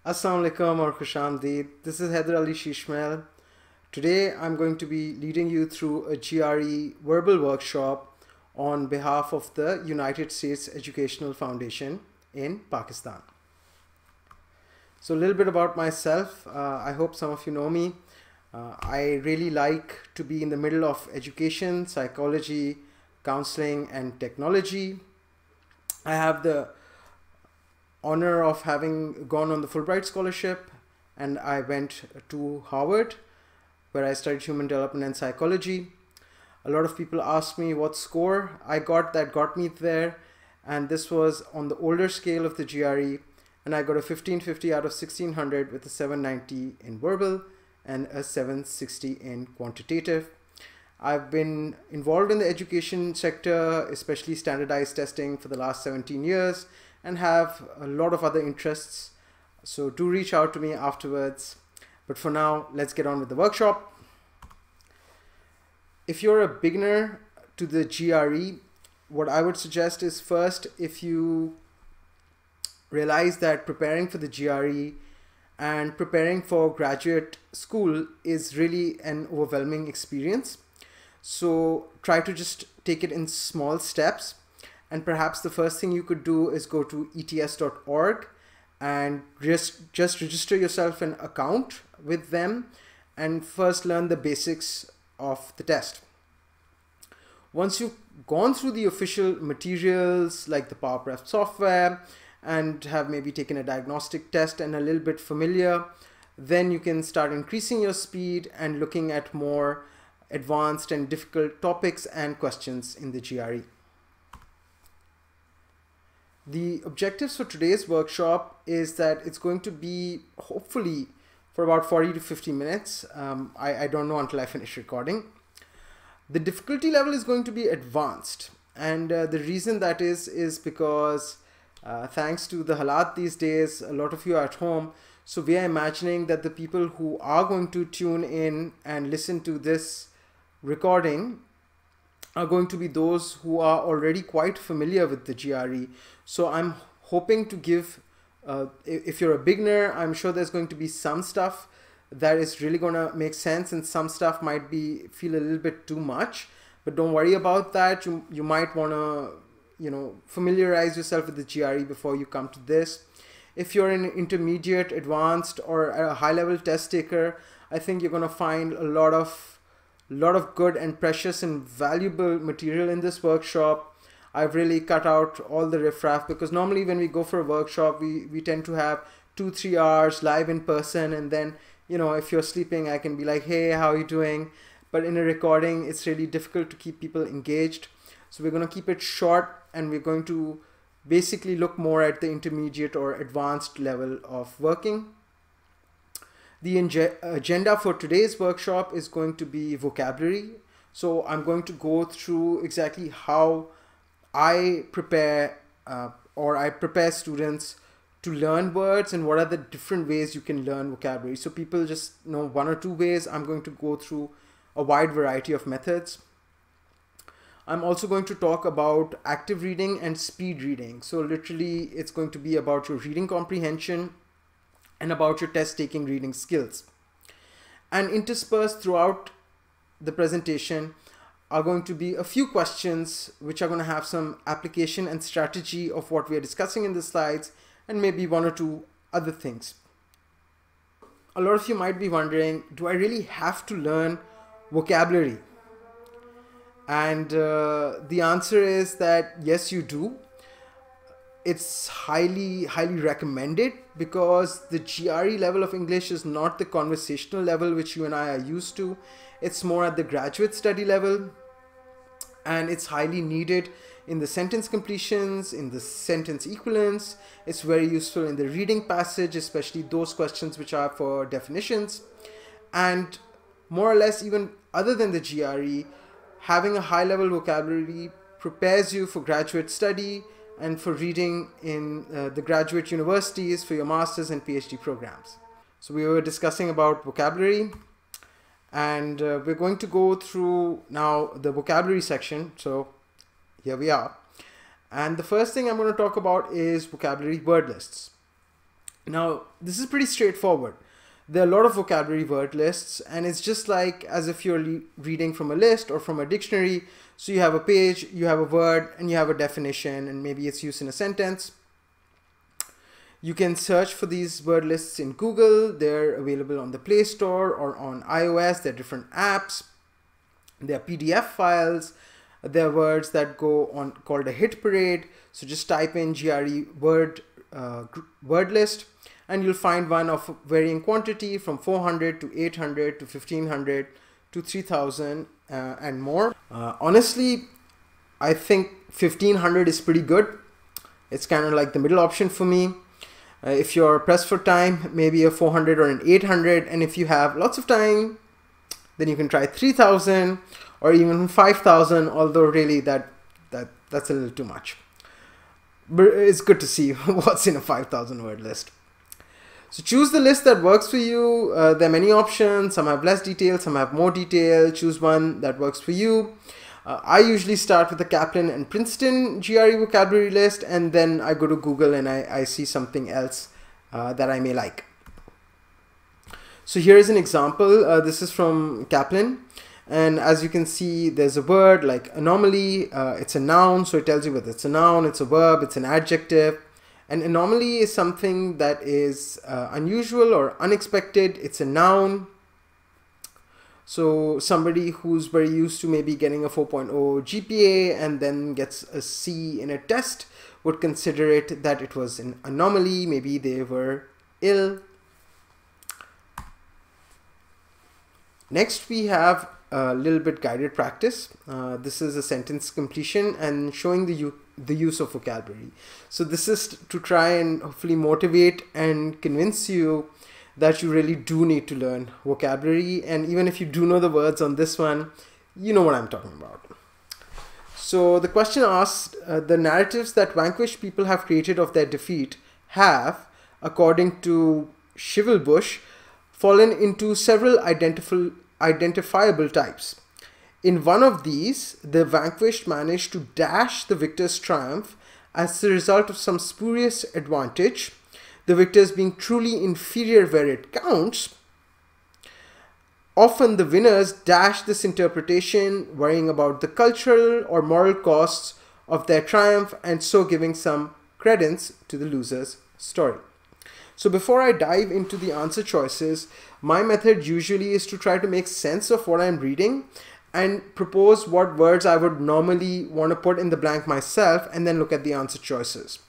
Assalamu alaikum or Khushamdeed. This is Haider Shishmahal. Today I'm going to be leading you through a GRE Verbal Workshop on behalf of the United States Educational Foundation in Pakistan. So a little bit about myself. I hope some of you know me. I really like to be in the middle of education, psychology, counseling and technology. I have the honor of having gone on the Fulbright Scholarship, and I went to Harvard where I studied human development and psychology. A lot of people ask me what score I got that got me there, and this was on the older scale of the GRE, and I got a 1550 out of 1600 with a 790 in verbal and a 760 in quantitative. I've been involved in the education sector, especially standardized testing, for the last 17 years and have a lot of other interests. So do reach out to me afterwards. But for now, let's get on with the workshop. If you're a beginner to the GRE, what I would suggest is first, if you realize that preparing for the GRE and preparing for graduate school is really an overwhelming experience. So try to just take it in small steps. And perhaps the first thing you could do is go to ets.org and just register yourself an account with them and first learn the basics of the test. Once you've gone through the official materials like the Power Prep software and have maybe taken a diagnostic test and a little bit familiar, then you can start increasing your speed and looking at more advanced and difficult topics and questions in the GRE. The objectives for today's workshop is that it's going to be hopefully for about 40 to 50 minutes. I don't know until I finish recording. The difficulty level is going to be advanced, and the reason that is because thanks to the halat these days, a lot of you are at home, so we are imagining that the people who are going to tune in and listen to this recording are going to be those who are already quite familiar with the GRE. So I'm hoping to give, if you're a beginner, I'm sure there's going to be some stuff that is really going to make sense, and some stuff might feel a little bit too much, but don't worry about that. You might want to, familiarize yourself with the GRE before you come to this. If you're an intermediate, advanced, or a high-level test taker, I think you're going to find a lot of good and precious and valuable material in this workshop. I've really cut out all the riffraff, because normally when we go for a workshop, we tend to have 2-3 hours live in person, and then, if you're sleeping, I can be like, hey, how are you doing? But in a recording, it's really difficult to keep people engaged. So we're going to keep it short, and we're going to basically look more at the intermediate or advanced level of working. The agenda for today's workshop is going to be vocabulary. So I'm going to go through exactly how I prepare I prepare students to learn words, and what are the different ways you can learn vocabulary. So people just know one or two ways. I'm going to go through a wide variety of methods. I'm also going to talk about active reading and speed reading. So literally it's going to be about your reading comprehension and about your test taking reading skills. And interspersed throughout the presentation are going to be a few questions which are going to have some application and strategy of what we are discussing in the slides, and maybe one or two other things. A lot of you might be wondering, do I really have to learn vocabulary? And the answer is that yes, you do. It's highly recommended, because the GRE level of English is not the conversational level which you and I are used to. It's more at the graduate study level, and it's highly needed in the sentence completions, in the sentence equivalence. It's very useful in the reading passage, especially those questions which are for definitions. And more or less, even other than the GRE, having a high level vocabulary prepares you for graduate study and for reading in the graduate universities for your master's and PhD programs. So we were discussing about vocabulary, and we're going to go through now the vocabulary section. So here we are. And the first thing I'm going to talk about is vocabulary word lists. Now, this is pretty straightforward. There are a lot of vocabulary word lists, and it's just like as if you're reading from a list or from a dictionary. So you have a page, you have a word, and you have a definition, and maybe it's used in a sentence. You can search for these word lists in Google. They're available on the Play Store or on iOS. There are different apps. There are PDF files. There are words that go on called a hit parade. So just type in GRE word list, and you'll find one of varying quantity from 400 to 800 to 1500 to 3000 and more. Honestly, I think 1500 is pretty good. It's kind of like the middle option for me. If you're pressed for time, maybe a 400 or an 800, and if you have lots of time, then you can try 3000 or even 5000, although really that's a little too much. But it's good to see what's in a 5000 word list. So choose the list that works for you. There are many options. Some have less detail, some have more detail. Choose one that works for you. I usually start with the Kaplan and Princeton GRE vocabulary list, and then I go to Google and I see something else that I may like. So here is an example. This is from Kaplan, and as you can see, there's a word like anomaly. It's a noun, so it tells you whether it's a noun, it's a verb, it's an adjective. An anomaly is something that is unusual or unexpected. It's a noun. So somebody who's very used to maybe getting a 4.0 GPA and then gets a C in a test would consider it that it was an anomaly. Maybe they were ill. Next, we have a little bit guided practice. This is a sentence completion and showing the use of vocabulary. So this is to try and hopefully motivate and convince you that you really do need to learn vocabulary, and even if you do know the words on this one, you know what I'm talking about. So the question asks, the narratives that vanquished people have created of their defeat have, according to Shivelbush, fallen into several identifiable types. In one of these, the vanquished managed to dash the victor's triumph as the result of some spurious advantage, the victors being truly inferior where it counts. Often the winners dash this interpretation, worrying about the cultural or moral costs of their triumph and so giving some credence to the loser's story. So before I dive into the answer choices, my method usually is to try to make sense of what I'm reading and propose what words I would normally want to put in the blank myself, and then look at the answer choices.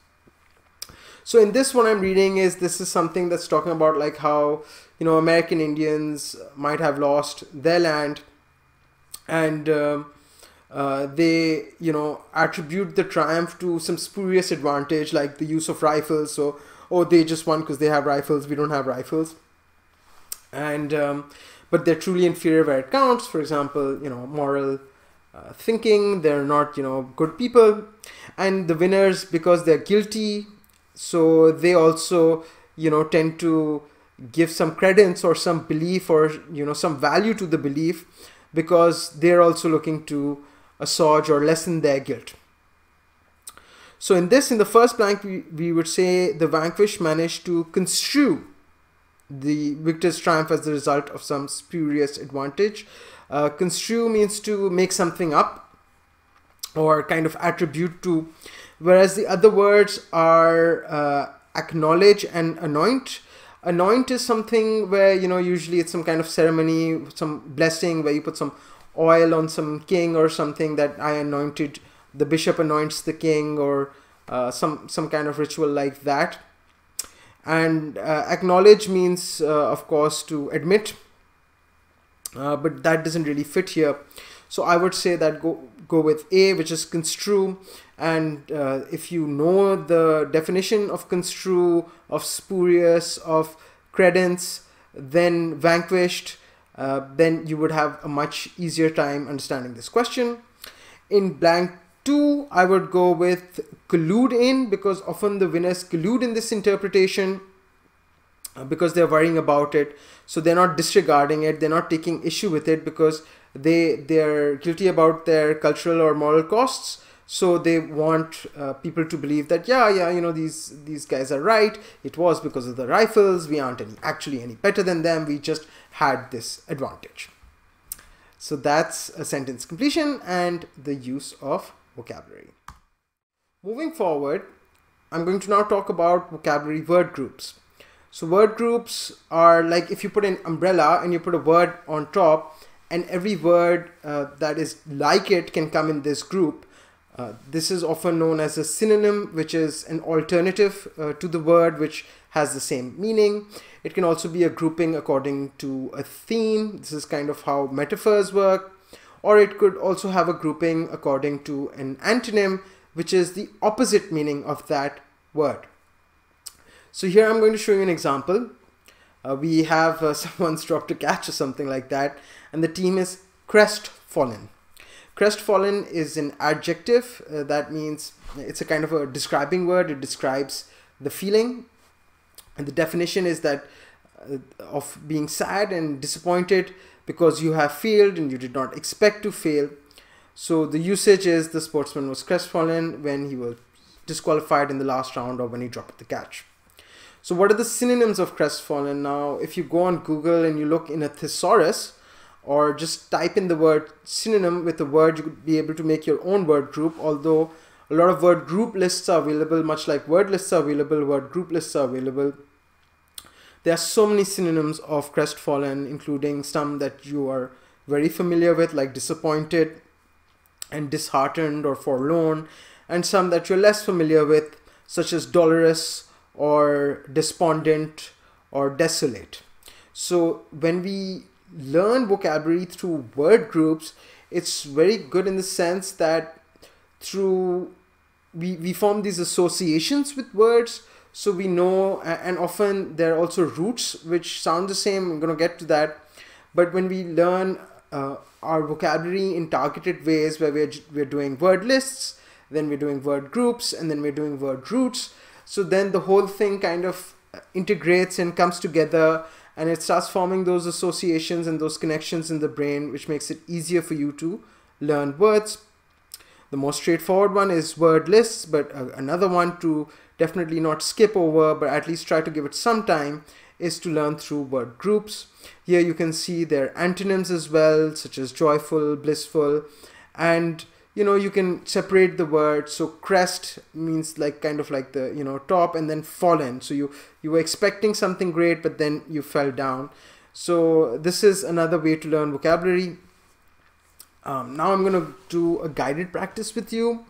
So in this one I'm reading this is something that's talking about like how, you know, American Indians might have lost their land, and they, you know, attribute the triumph to some spurious advantage like the use of rifles. So, oh, they just won because they have rifles, we don't have rifles. And but they're truly inferior where it counts. For example, you know, moral thinking, they're not, you know, good people. And the winners, because they're guilty, so they also, you know, tend to give some credence or some belief or, you know, some value to the belief, because they're also looking to assuage or lessen their guilt. So in the first blank, we would say the vanquished managed to construe the victor's triumph as the result of some spurious advantage. Construe means to make something up or kind of attribute to, whereas the other words are acknowledge and anoint. Anoint is something where, you know, usually it's some kind of ceremony, some blessing where you put some oil on some king or something, that I anointed, the bishop anoints the king, or some kind of ritual like that. And acknowledge means, of course, to admit, but that doesn't really fit here. So I would say that go with A, which is construe. And if you know the definition of construe, of spurious, of credence, then vanquished, then you would have a much easier time understanding this question. In blank 2, I would go with collude in, because often the winners collude in this interpretation because they're worrying about it. So they're not disregarding it, they're not taking issue with it because they're guilty about their cultural or moral costs, So they want people to believe that, yeah, you know, these guys are right. It was because of the rifles. We aren't actually any better than them. We just had this advantage. So that's a sentence completion and the use of vocabulary. Moving forward, I'm going to now talk about vocabulary word groups. So word groups are like if you put an umbrella and you put a word on top, and every word that is like it can come in this group. This is often known as a synonym, which is an alternative to the word which has the same meaning. It can also be a grouping according to a theme. This is kind of how metaphors work. Or it could also have a grouping according to an antonym, which is the opposite meaning of that word. So here I'm going to show you an example. We have someone's dropped a catch or something like that, and the team is crestfallen. Crestfallen is an adjective. That means it's a kind of a describing word. It describes the feeling, and the definition is that of being sad and disappointed because you have failed and you did not expect to fail. So the usage is the sportsman was crestfallen when he was disqualified in the last round or when he dropped the catch. So what are the synonyms of crestfallen? Now, if you go on Google and you look in a thesaurus, or just type in the word synonym with a word, you could be able to make your own word group. Although a lot of word group lists are available, much like word lists are available, word group lists are available. There are so many synonyms of crestfallen, including some that you are very familiar with, like disappointed and disheartened or forlorn, and some that you're less familiar with, such as dolorous or despondent or desolate. So when we learn vocabulary through word groups, it's very good in the sense that through we form these associations with words, so we know, and often there are also roots which sound the same. I'm going to get to that. But when we learn our vocabulary in targeted ways, where we're doing word lists, then we're doing word groups, and then we're doing word roots, so then the whole thing kind of integrates and comes together, and it starts forming those associations and those connections in the brain, which makes it easier for you to learn words. The most straightforward one is word lists, but another one to definitely not skip over, but at least try to give it some time, is to learn through word groups. Here you can see their antonyms as well, such as joyful, blissful, and you know, you can separate the word. So crest means like kind of like the, you know, top, and then fallen. So you were expecting something great, but then you fell down. So this is another way to learn vocabulary. Now I'm going to do a guided practice with you.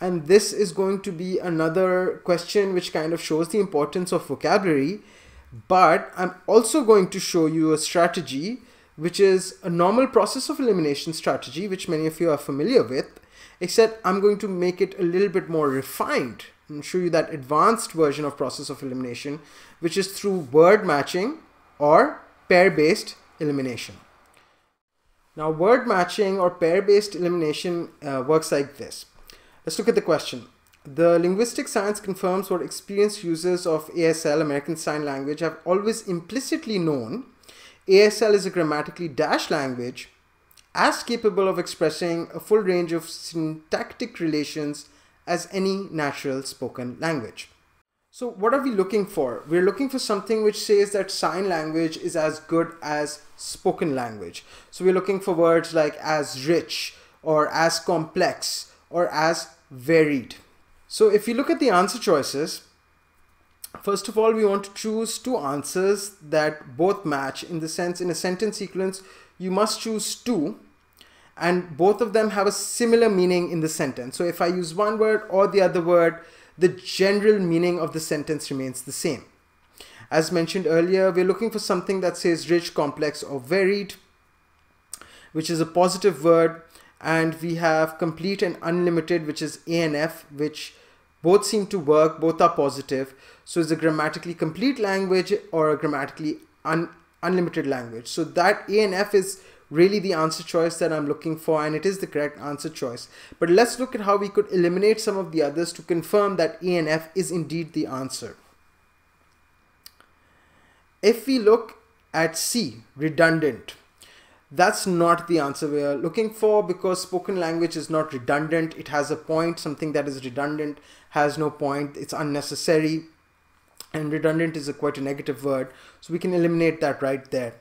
And this is going to be another question which kind of shows the importance of vocabulary. But I'm also going to show you a strategy which is a normal process of elimination strategy, which many of you are familiar with, except I'm going to make it a little bit more refined and show you that advanced version of process of elimination, which is through word matching or pair-based elimination. Now, word matching or pair-based elimination works like this. Let's look at the question. The linguistic science confirms what experienced users of ASL, American Sign Language, have always implicitly known. ASL is a grammatically dashed language as capable of expressing a full range of syntactic relations as any natural spoken language. So what are we looking for? We're looking for something which says that sign language is as good as spoken language. So we're looking for words like as rich or as complex or as varied. So if you look at the answer choices, first of all, we want to choose two answers that both match, in the sense in a sentence sequence, you must choose two and both of them have a similar meaning in the sentence. So if I use one word or the other word, the general meaning of the sentence remains the same. As mentioned earlier, we're looking for something that says rich, complex, or varied, which is a positive word, and we have complete and unlimited, which is ANF, which both seem to work, both are positive. So it's a grammatically complete language or a grammatically unlimited language. So that ANF is really the answer choice that I'm looking for, and it is the correct answer choice. But let's look at how we could eliminate some of the others to confirm that ANF is indeed the answer. If we look at C, redundant, That's not the answer we are looking for, because spoken language is not redundant. It has a point. Something that is redundant has no point. It's unnecessary. And redundant is quite a negative word. So we can eliminate that right there.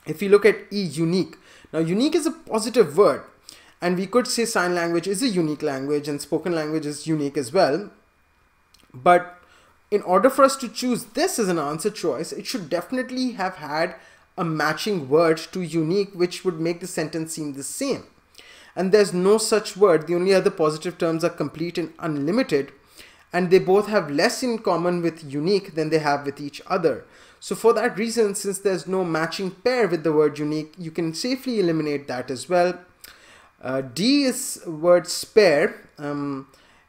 If you look at E, unique. Now unique is a positive word. And we could say sign language is a unique language and spoken language is unique as well. But in order for us to choose this as an answer choice, it should definitely have had a matching word to unique, which would make the sentence seem the same. And there's no such word. The only other positive terms are complete and unlimited, and they both have less in common with unique than they have with each other. So for that reason, since there's no matching pair with the word unique, you can safely eliminate that as well. D is word spare.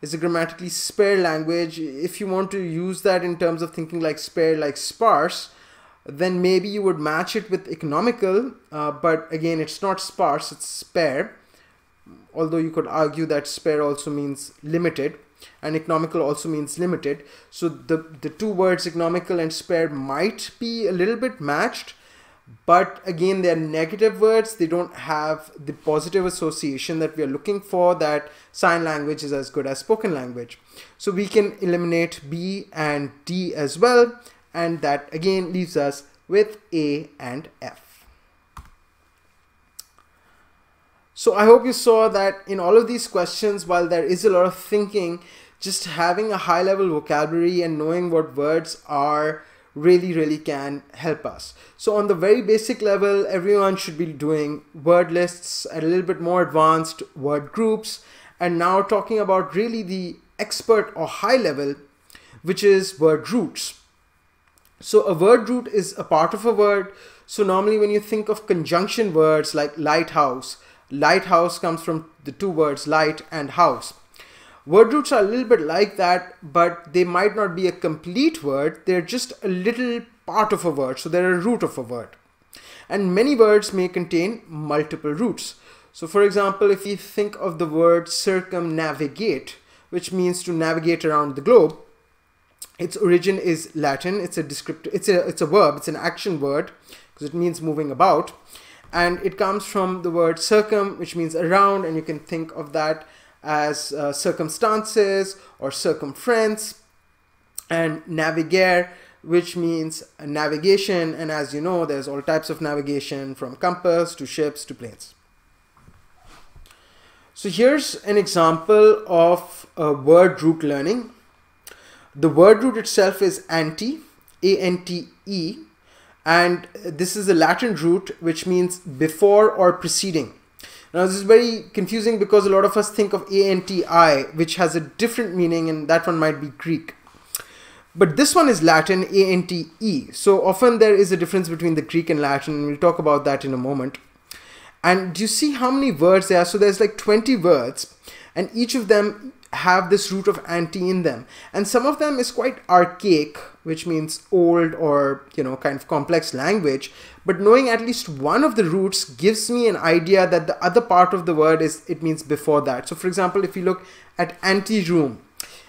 Is a grammatically spare language. If you want to use that in terms of thinking like spare, like sparse, then maybe you would match it with economical, but again, it's not sparse, it's spare. Although you could argue that spare also means limited and economical also means limited. So the two words economical and spare might be a little bit matched, but again, they're negative words. They don't have the positive association that we are looking for, that sign language is as good as spoken language. So we can eliminate B and D as well. And that again leaves us with A and F. So I hope you saw that in all of these questions, while there is a lot of thinking, just having a high level vocabulary and knowing what words are really can help us. So on the very basic level, everyone should be doing word lists, at a little bit more advanced word groups, and now talking about really the expert or high level, which is word roots. So a word root is a part of a word. So normally when you think of conjunction words like lighthouse, lighthouse comes from the two words light and house. Word roots are a little bit like that, but they might not be a complete word. They're just a little part of a word. So they're a root of a word. And many words may contain multiple roots. So for example, if you think of the word circumnavigate, which means to navigate around the globe, its origin is Latin. It's a descriptive, it's a verb, it's an action word because it means moving about. And it comes from the word circum, which means around, and you can think of that as circumstances or circumference, and navigare, which means navigation. And as you know, there's all types of navigation, from compass to ships to planes. So here's an example of a word root learning. The word root itself is ante, A-N-T-E, and this is a Latin root which means before or preceding. Now this is very confusing because a lot of us think of A-N-T-I, which has a different meaning, and that one might be Greek. But this one is Latin, A-N-T-E. So often there is a difference between the Greek and Latin, and we'll talk about that in a moment. And do you see how many words there are? So there's like 20 words, and each of them have this root of ante in them. And some of them is quite archaic, which means old or, you know, kind of complex language. But knowing at least one of the roots gives me an idea that the other part of the word is, it means before that. So for example, if you look at anteroom,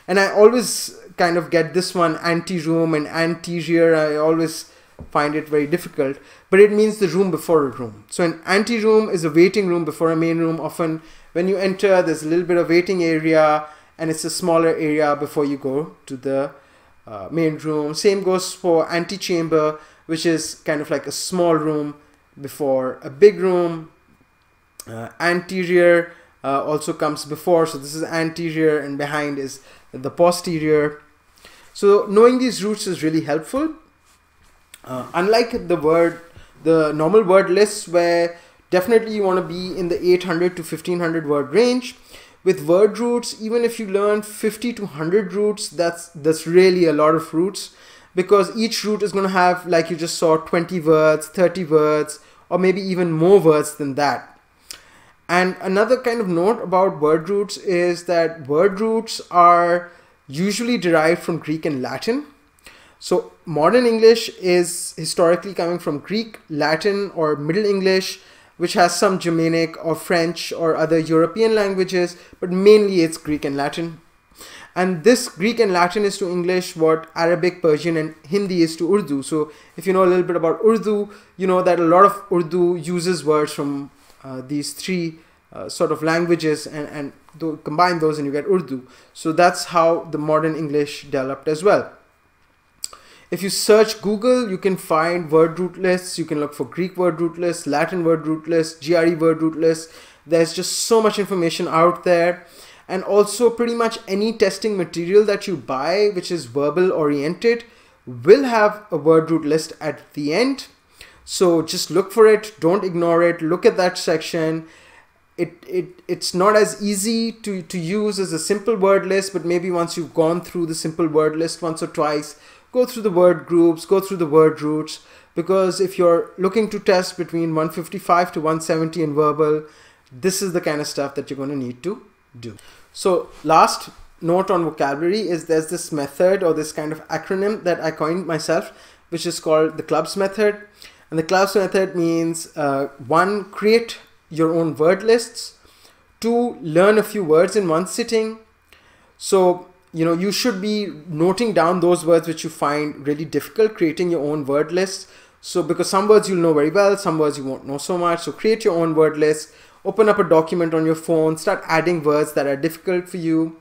and I always kind of get this one, anteroom and anterior, I always find it very difficult, but it means the room before a room. So an anteroom is a waiting room before a main room. Often when you enter, there's a little bit of waiting area, and it's a smaller area before you go to the main room. Same goes for antechamber, which is kind of like a small room before a big room. Anterior also comes before, so this is anterior, and behind is the posterior. So knowing these roots is really helpful. Unlike the normal word lists, where definitely you want to be in the 800 to 1500 word range, with word roots, even if you learn 50 to 100 roots, that's really a lot of roots, because each root is going to have, like you just saw, 20 words, 30 words, or maybe even more words than that. And another kind of note about word roots is that word roots are usually derived from Greek and Latin. So modern English is historically coming from Greek, Latin, or Middle English, which has some Germanic or French or other European languages, but mainly it's Greek and Latin. And this Greek and Latin is to English what Arabic, Persian and Hindi is to Urdu. So if you know a little bit about Urdu, you know that a lot of Urdu uses words from these three sort of languages and combine those and you get Urdu. So that's how the modern English developed as well. If you search Google, you can find word root lists. You can look for Greek word root lists, Latin word root lists, GRE word root lists. There's just so much information out there. And also pretty much any testing material that you buy, which is verbal oriented, will have a word root list at the end. So just look for it, don't ignore it, look at that section. It's not as easy to use as a simple word list, but maybe once you've gone through the simple word list once or twice, go through the word groups, go through the word roots, because if you're looking to test between 155 to 170 in verbal, this is the kind of stuff that you're going to need to do. So last note on vocabulary is there's this method or this kind of acronym that I coined myself, which is called the clubs method. And the clubs method means 1, create your own word lists, 2, learn a few words in one sitting. So you know, you should be noting down those words which you find really difficult, creating your own word lists. So because some words you'll know very well, some words you won't know so much. So create your own word list, open up a document on your phone, start adding words that are difficult for you.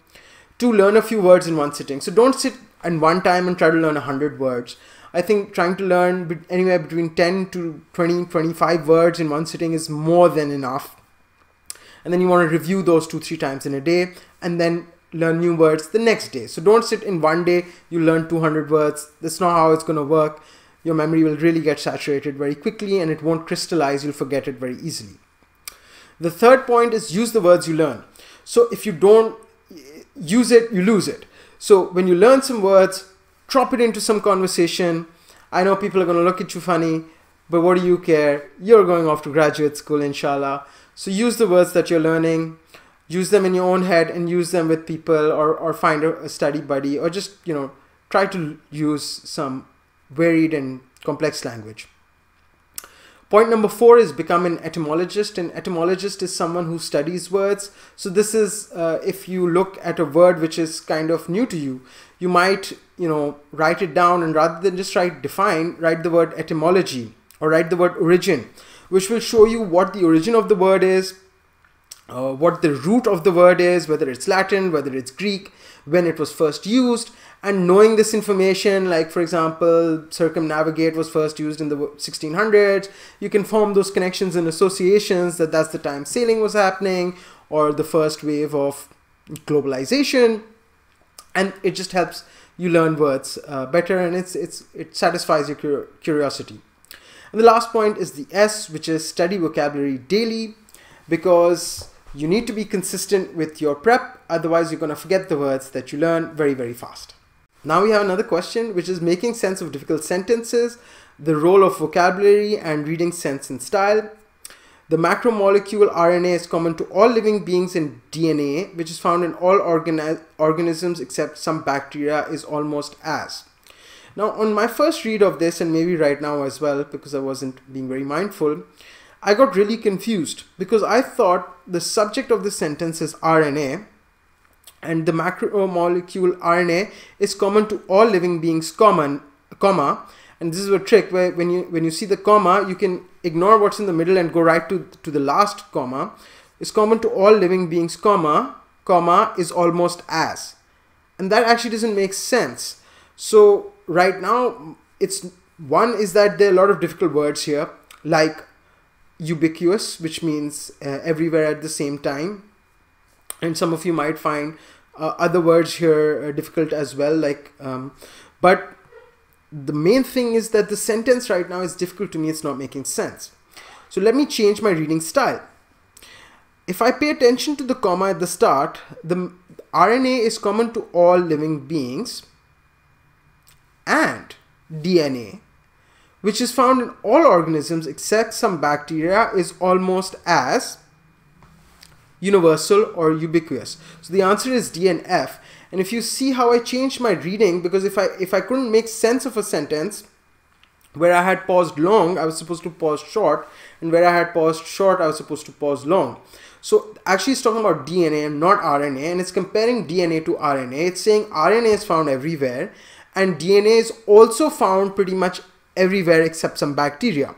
2, learn a few words in one sitting. So don't sit in one time and try to learn 100 words. I think trying to learn anywhere between 10 to 20, 25 words in one sitting is more than enough. And then you want to review those 2-3 times in a day and then learn new words the next day. So don't sit in one day, you learn 200 words. That's not how it's going to work. Your memory will really get saturated very quickly and it won't crystallize. You'll forget it very easily. The third point is use the words you learn. So if you don't use it, you lose it. So when you learn some words, drop it into some conversation. I know people are going to look at you funny, but what do you care? You're going off to graduate school, inshallah. So use the words that you're learning, use them in your own head and use them with people, or find a study buddy, or just, you know, try to use some varied and complex language. Point number 4 is become an etymologist. An etymologist is someone who studies words. So this is if you look at a word which is kind of new to you, you might, you know, write it down and rather than just write define, write the word etymology or write the word origin, which will show you what the origin of the word is, what the root of the word is, whether it's Latin, whether it's Greek, when it was first used. And knowing this information, like for example, circumnavigate was first used in the 1600s, you can form those connections and associations that that's the time sailing was happening or the first wave of globalization, and it just helps you learn words better, and it satisfies your curiosity. And the last point is the S, which is study vocabulary daily, because you need to be consistent with your prep, otherwise you're going to forget the words that you learn very, very fast. Now we have another question, which is making sense of difficult sentences, the role of vocabulary and reading sense and style. The macromolecule RNA is common to all living beings in DNA, which is found in all organisms except some bacteria is almost as. Now on my first read of this, and maybe right now as well, because I wasn't being very mindful, I got really confused because I thought the subject of the sentence is RNA, and the macromolecule RNA is common to all living beings, comma, and this is a trick where when you see the comma, you can ignore what's in the middle and go right to the last comma. Is common to all living beings, comma is almost as, and that actually doesn't make sense. So right now, one is that there are a lot of difficult words here, like ubiquitous, which means everywhere at the same time. And some of you might find other words here difficult as well, like but the main thing is that the sentence right now is difficult to me. It's not making sense. So let me change my reading style. If I pay attention to the comma at the start, the RNA is common to all living beings, and DNA, which is found in all organisms except some bacteria, is almost as universal or ubiquitous. So the answer is D and F. And if you see how I changed my reading, because if I couldn't make sense of a sentence, Where I had paused long, I was supposed to pause short, and where I had paused short, I was supposed to pause long. So actually it's talking about DNA and not RNA, and it's comparing DNA to RNA. It's saying RNA is found everywhere, and DNA is also found pretty much everywhere except some bacteria.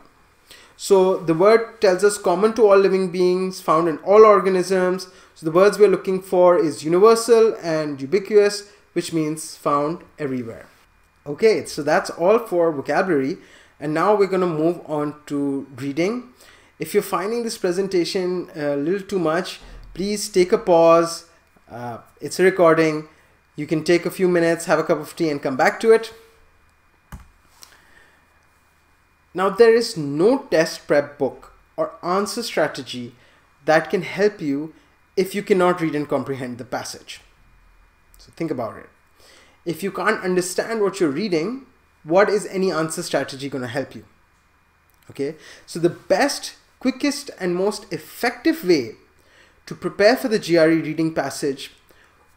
So the word tells us common to all living beings, found in all organisms. So the words we're looking for is universal and ubiquitous, which means found everywhere. Okay, so that's all for vocabulary, and now we're going to move on to reading. If you're finding this presentation a little too much, please take a pause. It's a recording. You can take a few minutes, have a cup of tea, and come back to it. Now, there is no test prep book or answer strategy that can help you if you cannot read and comprehend the passage. So think about it. If you can't understand what you're reading, what is any answer strategy going to help you? Okay, so the best, quickest, and most effective way to prepare for the GRE reading passage,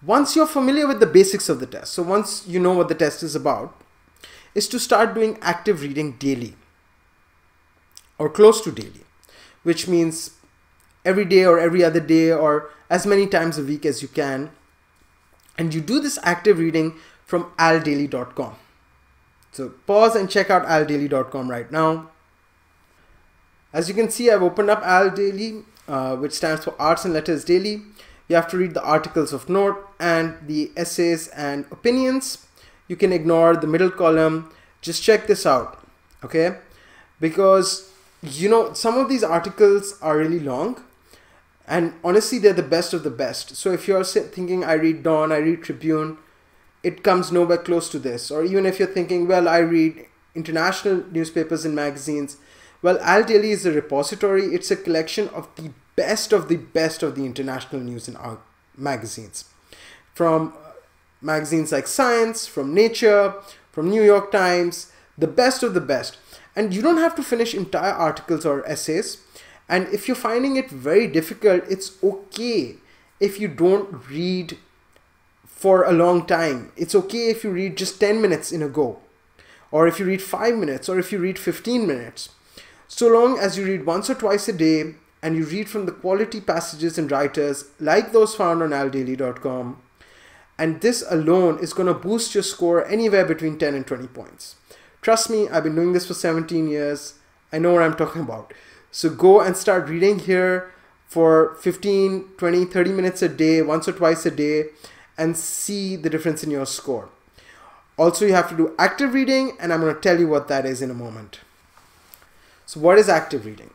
once you're familiar with the basics of the test, so once you know what the test is about, is to start doing active reading daily or close to daily, which means every day or every other day or as many times a week as you can. And you do this active reading from aldaily.com. So pause and check out aldaily.com right now. As you can see, I've opened up Al Daily, which stands for Arts and Letters Daily. You have to read the articles of note and the essays and opinions. You can ignore the middle column. Just check this out, okay? Because, you know, some of these articles are really long, and honestly, they're the best of the best. So if you're thinking, I read Dawn, I read Tribune, it comes nowhere close to this. Or even if you're thinking, well, I read international newspapers and magazines, well, Al Daily is a repository. It's a collection of the best of the best of the international news and magazines. From magazines like Science, from Nature, from New York Times, the best of the best. And you don't have to finish entire articles or essays. And if you're finding it very difficult, it's okay if you don't read for a long time. It's okay if you read just 10 minutes in a go, or if you read 5 minutes, or if you read 15 minutes. So long as you read once or twice a day and you read from the quality passages and writers like those found on aldaily.com, and this alone is going to boost your score anywhere between 10 and 20 points. Trust me, I've been doing this for 17 years. I know what I'm talking about. So go and start reading here for 15, 20, 30 minutes a day, once or twice a day, and see the difference in your score. Also, you have to do active reading, and I'm going to tell you what that is in a moment. So what is active reading?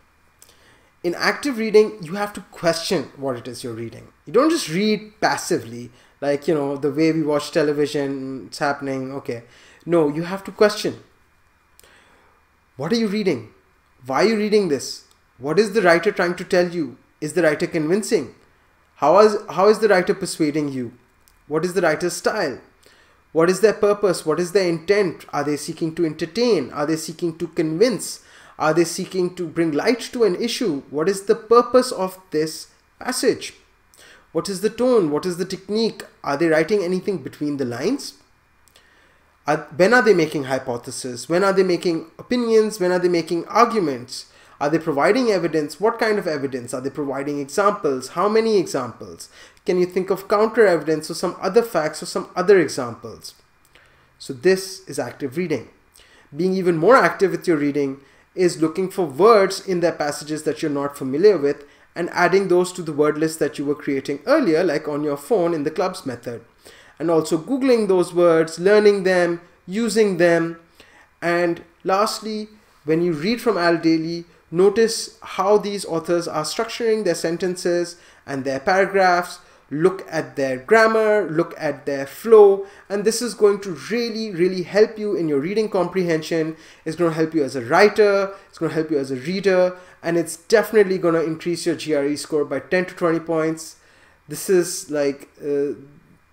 In active reading, you have to question what it is you're reading. You don't just read passively, like, you know, the way we watch television, it's happening, okay. No, you have to question. What are you reading? Why are you reading this? What is the writer trying to tell you? Is the writer convincing? How is the writer persuading you? What is the writer's style? What is their purpose? What is their intent? Are they seeking to entertain? Are they seeking to convince? Are they seeking to bring light to an issue? What is the purpose of this passage? What is the tone? What is the technique? Are they writing anything between the lines? When are they making hypotheses? When are they making opinions? When are they making arguments? Are they providing evidence? What kind of evidence? Are they providing examples? How many examples? Can you think of counter evidence or some other facts or some other examples? So this is active reading. Being even more active with your reading is looking for words in their passages that you're not familiar with and adding those to the word list that you were creating earlier, like on your phone in the clubs method. And also Googling those words, learning them, using them. And lastly, when you read from Al Daily, notice how these authors are structuring their sentences and their paragraphs. Look at their grammar, look at their flow, and this is going to really help you in your reading comprehension. It's going to help you as a writer, it's going to help you as a reader, and it's definitely going to increase your GRE score by 10 to 20 points. This is like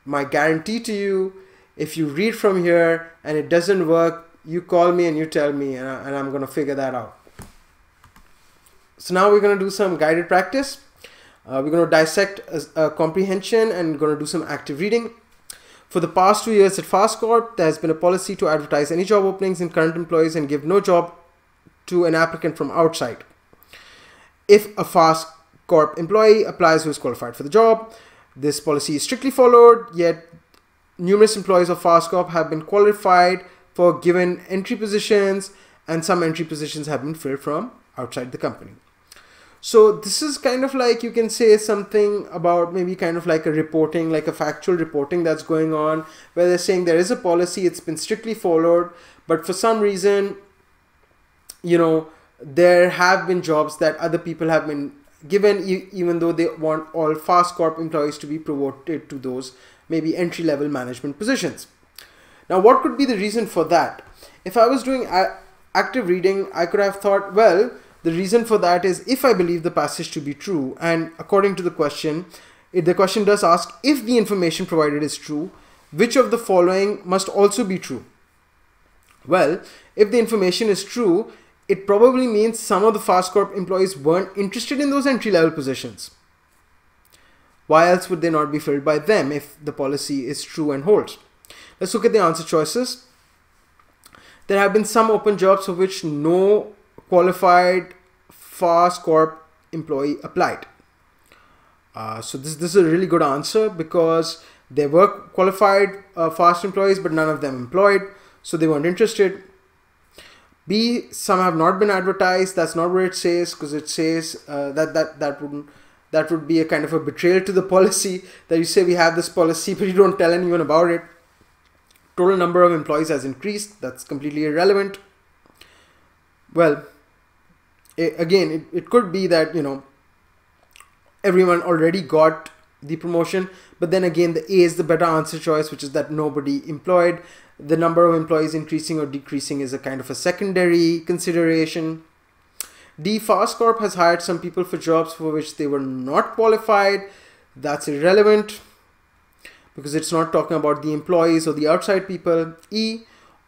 my guarantee to you. If you read from here and it doesn't work, you call me and you tell me, and I'm going to figure that out. So now we're going to do some guided practice. We're going to dissect a comprehension and going to do some active reading. For the past 2 years at Fast Corp, there has been a policy to advertise any job openings in current employees and give no job to an applicant from outside. If a Fast Corp employee applies who is qualified for the job, this policy is strictly followed, yet numerous employees of Fast Corp have been qualified for given entry positions, and some entry positions have been filled from outside the company. So this is kind of like, you can say something about maybe kind of like a reporting, like a factual reporting that's going on, where they're saying there is a policy, it's been strictly followed, but for some reason, you know, there have been jobs that other people have been given, even though they want all Fast Corp employees to be promoted to those maybe entry-level management positions. Now, what could be the reason for that? If I was doing active reading, I could have thought, well, the reason for that is if I believe the passage to be true, and according to the question, the question does ask if the information provided is true, which of the following must also be true? Well, if the information is true, it probably means some of the Fast Corp employees weren't interested in those entry-level positions. Why else would they not be filled by them if the policy is true and holds? Let's look at the answer choices. There have been some open jobs for which no qualified Fast Corp employee applied. So this is a really good answer, because there were qualified Fast employees, but none of them employed, so they weren't interested. B, some have not been advertised. That's not what it says, because it says that would be a kind of a betrayal to the policy, that you say we have this policy but you don't tell anyone about it. Total number of employees has increased. That's completely irrelevant. Well, again, it could be that, you know, everyone already got the promotion, but then again, the A is the better answer choice, which is that nobody employed. The number of employees increasing or decreasing is a kind of a secondary consideration. D, Fast Corp has hired some people for jobs for which they were not qualified. That's irrelevant, because it's not talking about the employees or the outside people. E,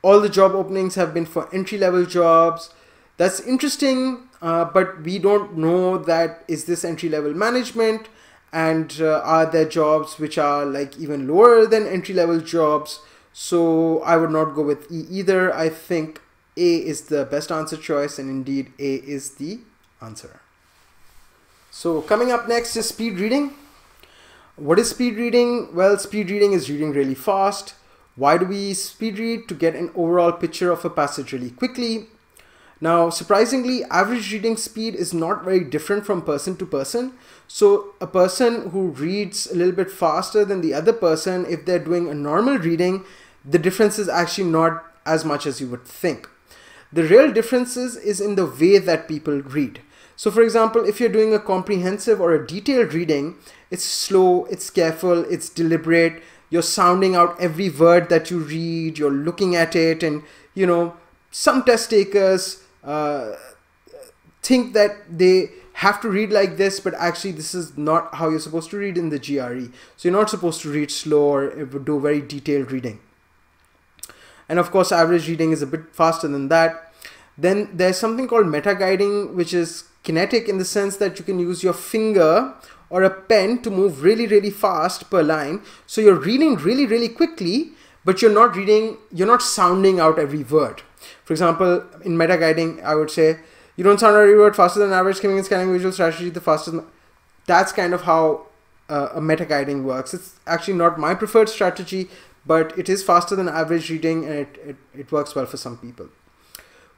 all the job openings have been for entry-level jobs. That's interesting, but we don't know that is this entry-level management, and are there jobs which are like even lower than entry-level jobs. So I would not go with E either. I think A is the best answer choice, and indeed A is the answer. So coming up next is speed reading. What is speed reading? Well, speed reading is reading really fast. Why do we speed read? To get an overall picture of a passage really quickly. Now, surprisingly, average reading speed is not very different from person to person. So a person who reads a little bit faster than the other person, if they're doing a normal reading, the difference is actually not as much as you would think. The real difference is in the way that people read. So for example, if you're doing a comprehensive or a detailed reading, it's slow, it's careful, it's deliberate, you're sounding out every word that you read, you're looking at it, and you know, some test takers think that they have to read like this, but actually this is not how you're supposed to read in the GRE. So you're not supposed to read slow or do very detailed reading. And of course, average reading is a bit faster than that. Then there's something called meta guiding, which is kinetic in the sense that you can use your finger or a pen to move really, really fast per line. So you're reading really, really quickly, but you're not sounding out every word. For example, in meta guiding, I would say, you don't sound out every word faster than average, skimming and scanning visual strategy, the fastest. That's kind of how a meta guiding works. It's actually not my preferred strategy, but it is faster than average reading, and it works well for some people.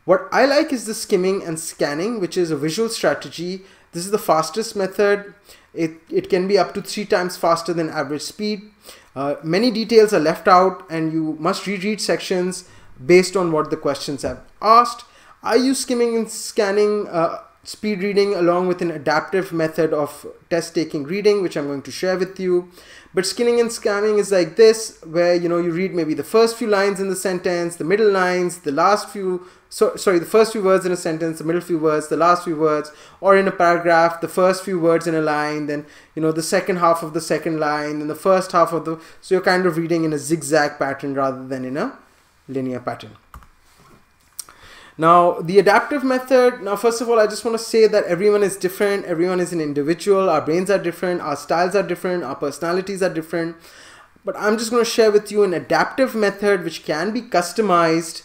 What I like is the skimming and scanning, which is a visual strategy. This is the fastest method. It can be up to 3 times faster than average speed. Many details are left out, and you must reread sections based on what the questions have asked. I use skimming and scanning speed reading along with an adaptive method of test taking reading, which I'm going to share with you. But skimming and scanning is like this, where you read maybe the first few lines in the sentence, the middle lines, the last few, the first few words in a sentence, the middle few words, the last few words, or in a paragraph, the first few words in a line, then the second half of the second line, and the first half of the, so you're kind of reading in a zigzag pattern rather than in a linear pattern. Now, the adaptive method, now first of all, I just want to say that everyone is different, everyone is an individual, our brains are different, our styles are different, our personalities are different. But I'm just going to share with you an adaptive method which can be customized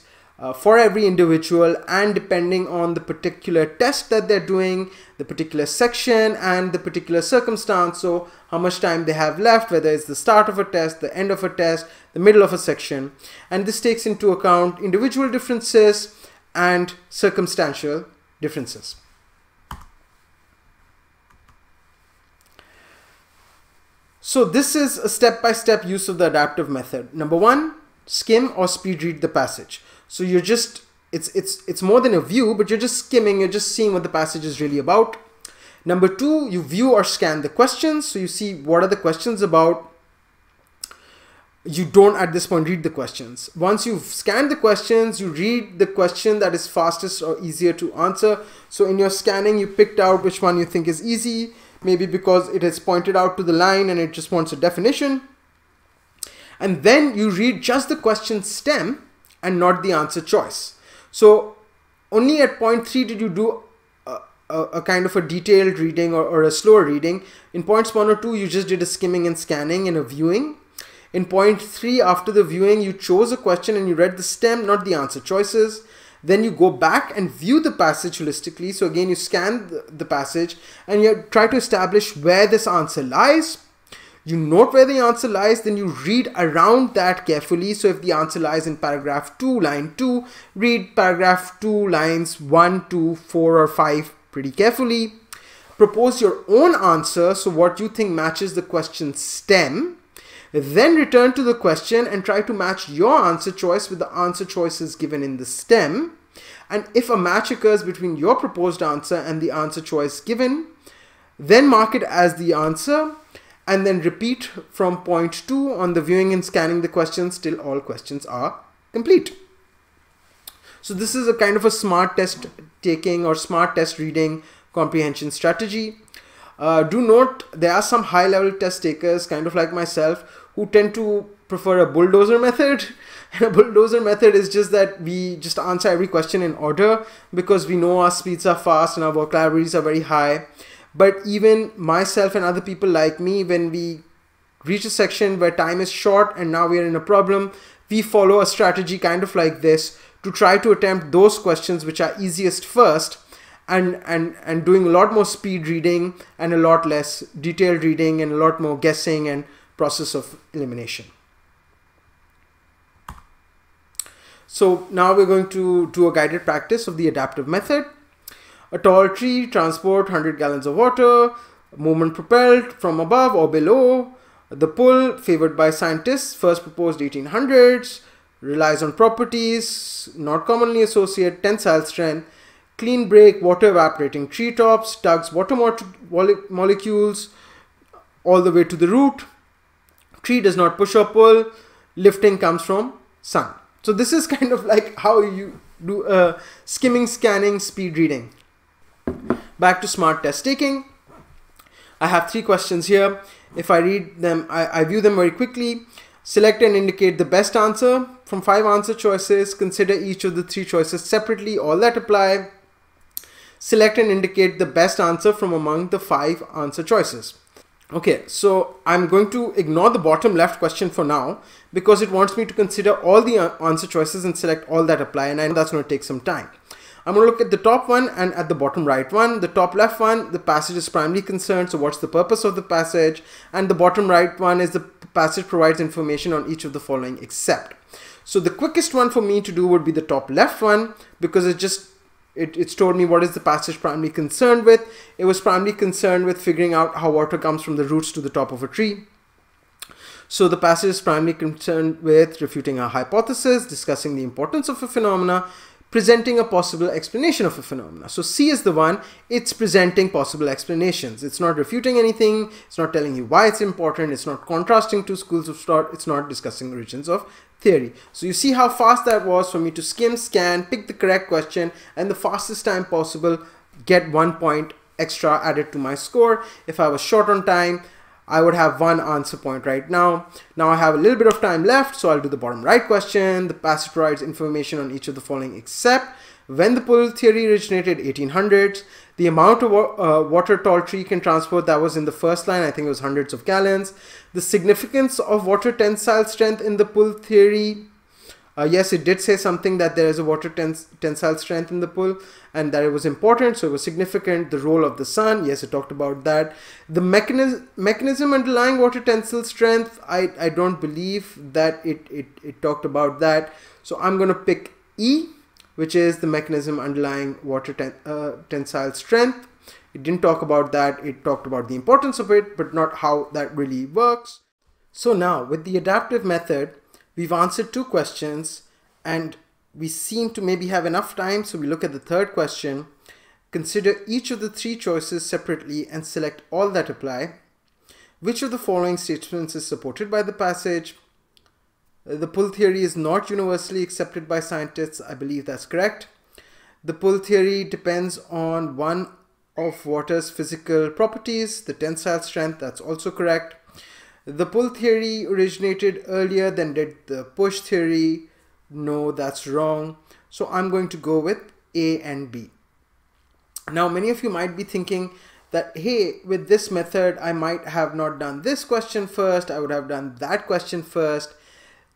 for every individual, and depending on the particular test that they're doing, the particular section and the particular circumstance. So how much time they have left, whether it's the start of a test, the end of a test, the middle of a section. And this takes into account individual differences and circumstantial differences. So this is a step-by-step use of the adaptive method. Number one, skim or speed read the passage. So you're just, it's more than a view, but you're just skimming, you're just seeing what the passage is really about. Number two, you view or scan the questions. So you see what are the questions about. You don't at this point read the questions. Once you've scanned the questions, you read the question that is fastest or easier to answer. So in your scanning, you picked out which one you think is easy, maybe because it is pointed out to the line and it just wants a definition. And then you read just the question stem and not the answer choice. So only at point 3 did you do a kind of a detailed reading or a slower reading. In points 1 or 2, you just did a skimming and scanning and a viewing. In point 3, after the viewing, you chose a question and you read the stem, not the answer choices. Then you go back and view the passage holistically. So again, you scan the passage and you try to establish where this answer lies. You note where the answer lies, then you read around that carefully. So if the answer lies in paragraph 2, line 2, read paragraph 2, lines 1, 2, 4, or 5 pretty carefully. Propose your own answer, so what you think matches the question stem. Then return to the question and try to match your answer choice with the answer choices given in the stem. And if a match occurs between your proposed answer and the answer choice given, then mark it as the answer, and then repeat from point 2 on the viewing and scanning the questions till all questions are complete. So this is a kind of a smart test taking or smart test reading comprehension strategy. Do note there are some high level test takers, kind of like myself, who tend to prefer a bulldozer method. And a bulldozer method is just that we just answer every question in order because we know our speeds are fast and our vocabularies are very high. But even myself and other people like me, when we reach a section where time is short and now we are in a problem, we follow a strategy kind of like this to try to attempt those questions which are easiest first, and doing a lot more speed reading and a lot less detailed reading and a lot more guessing and process of elimination. So now we're going to do a guided practice of the adaptive method. A tall tree, transport 100 gallons of water, movement propelled from above or below, the pull favored by scientists, first proposed 1800s, relies on properties, not commonly associated, tensile strength, clean break, water evaporating treetops, tugs water molecules all the way to the root, tree does not push or pull, lifting comes from sun. So this is kind of like how you do a skimming, scanning, speed reading. Back to smart test taking. I have 3 questions here. If I read them, I view them very quickly. Select and indicate the best answer from 5 answer choices. Consider each of the 3 choices separately, all that apply. Select and indicate the best answer from among the 5 answer choices. Okay, so I'm going to ignore the bottom left question for now because it wants me to consider all the answer choices and select all that apply, and I know that's going to take some time. I'm going to look at the top one and at the bottom right one. The top left one, the passage is primarily concerned, so what's the purpose of the passage? And the bottom right one is the passage provides information on each of the following except. So the quickest one for me to do would be the top left one because it's told me what is the passage primarily concerned with. It was primarily concerned with figuring out how water comes from the roots to the top of a tree. So the passage is primarily concerned with refuting a hypothesis, discussing the importance of a phenomena, presenting a possible explanation of a phenomena. So C is the one, it's presenting possible explanations. It's not refuting anything, it's not telling you why it's important, it's not contrasting two schools of thought, it's not discussing origins of theory. So you see how fast that was for me to skim, scan, pick the correct question, and the fastest time possible get 1 point extra added to my score. If I was short on time, I would have 1 answer point right now. Now I have a little bit of time left, so I'll do the bottom right question. The passage provides information on each of the following except. when the pull theory originated, 1800s. The amount of water a tall tree can transport, that was in the first line, I think it was hundreds of gallons. The significance of water tensile strength in the pull theory, yes, it did say something that there is a water tensile strength in the pull and that it was important, so it was significant. The role of the sun, yes, it talked about that. The mechanism underlying water tensile strength, I don't believe that it talked about that. So I'm going to pick E, which is the mechanism underlying water tensile strength. It didn't talk about that. It talked about the importance of it, but not how that really works. So now with the adaptive method, we've answered 2 questions and we seem to maybe have enough time. So we look at the third question. Consider each of the 3 choices separately and select all that apply. Which of the following statements is supported by the passage? The pull theory is not universally accepted by scientists. I believe that's correct. The pull theory depends on one of water's physical properties, the tensile strength. That's also correct. The pull theory originated earlier than did the push theory. No, that's wrong. So I'm going to go with A and B. Now, many of you might be thinking that, hey, with this method, I might have not done this question first. I would have done that question first,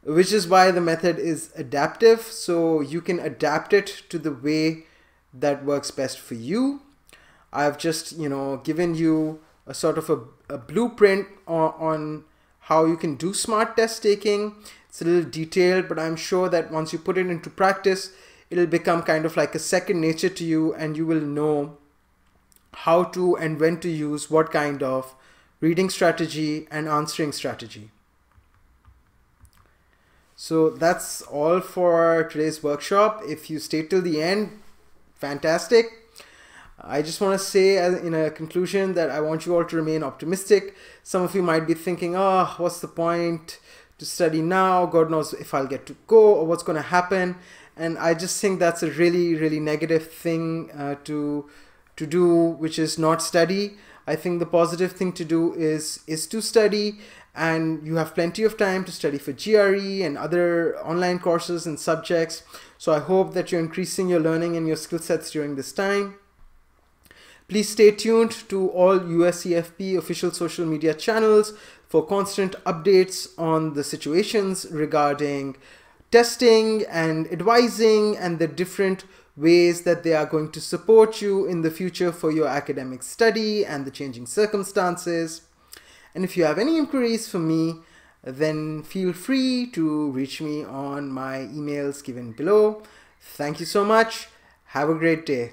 which is why the method is adaptive. So you can adapt it to the way that works best for you. I've just, given you a sort of a blueprint on how you can do smart test taking. It's a little detailed, but I'm sure that once you put it into practice, it'll become kind of like a second nature to you, and you will know how to and when to use what kind of reading strategy and answering strategy. So that's all for today's workshop. If you stay till the end, fantastic. I just want to say in a conclusion that I want you all to remain optimistic. Some of you might be thinking, oh, what's the point to study now? God knows if I'll get to go or what's going to happen. And I just think that's a really, really negative thing to do, which is not study. I think the positive thing to do is to study, and you have plenty of time to study for GRE and other online courses and subjects. So I hope that you're increasing your learning and your skill sets during this time. Please stay tuned to all USEFP official social media channels for constant updates on the situations regarding testing and advising and the different ways that they are going to support you in the future for your academic study and the changing circumstances. And if you have any inquiries for me, then feel free to reach me on my emails given below. Thank you so much. Have a great day.